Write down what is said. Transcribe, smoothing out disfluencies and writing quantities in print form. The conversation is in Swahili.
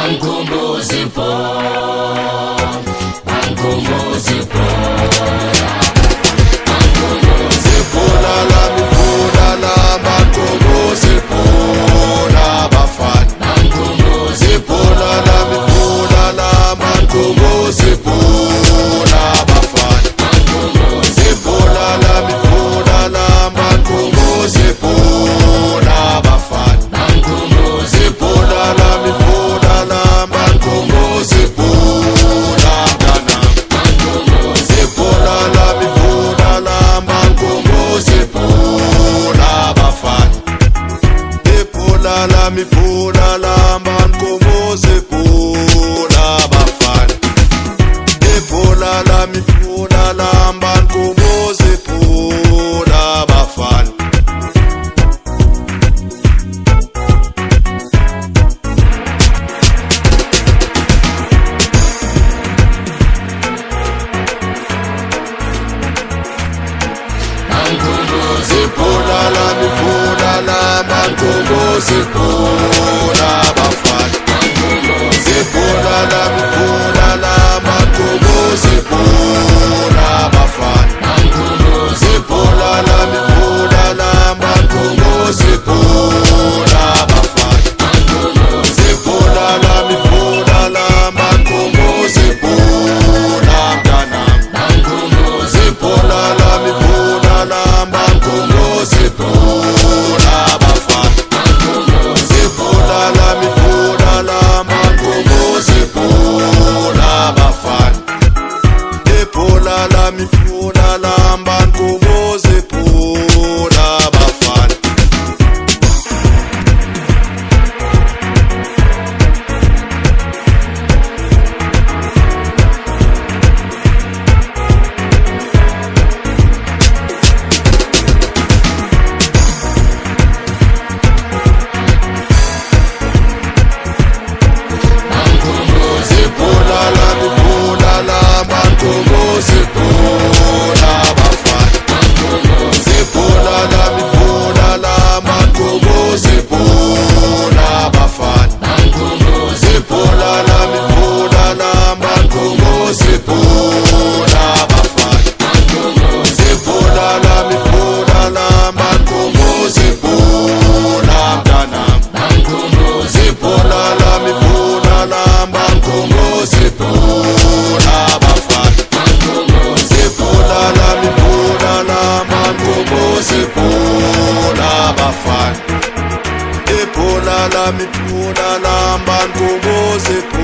Bankumbuzi pona, bankumbuzi pona, bankumbuzi pona la mipona la bankumbuzi pona bafana. Bankumbuzi pona la mipona la bankumbuzi pona bafana. Bankumbuzi pona la mipona la bankumbuzi pona bafana. Bankumbuzi pona la mipona la bankumbuzi pona mntana. Bankumbuzi pona la mipona la bankumbuzi pona bafana. Ipona la mipona la bankumbuzi pona bafana. Ipona la mipona la bankumbuzi pona bafana. Bankumbuzi pona la mipona la bankumbuzi pona bafana. Bankumbuzi pona la mipona la bankumbuzi pona bafana. Bankumbuzi pona la mipona la bankumbuzi pona bafana. Bankumbuzi pona la mipona la bankumbuzi pona mntana. Bankumbuzi pona la mipona la bankumbuzi pona bafana. Bankumbuzi pona la mipona la bankumbuzi pona bafana. Ipona la mipona la bankumbuzi pona bafana. Bankumbuzi pona la mipona la bankumbuzi pona bafana. Bankumbuzi pona la mipona la bankumbuzi pona bafana. Bankumbuzi pona la mipona la bankumbuzi pona bafana. Bankumbuzi pona la mipona la bankumbuzi pona mntana. Bankumbuzi pona la mipona la bankumbuzi pona bafana. Bankumbuzi pona la mipona la bankumbuzi pona bafana. Ipona la mipona la bankumbuzi pona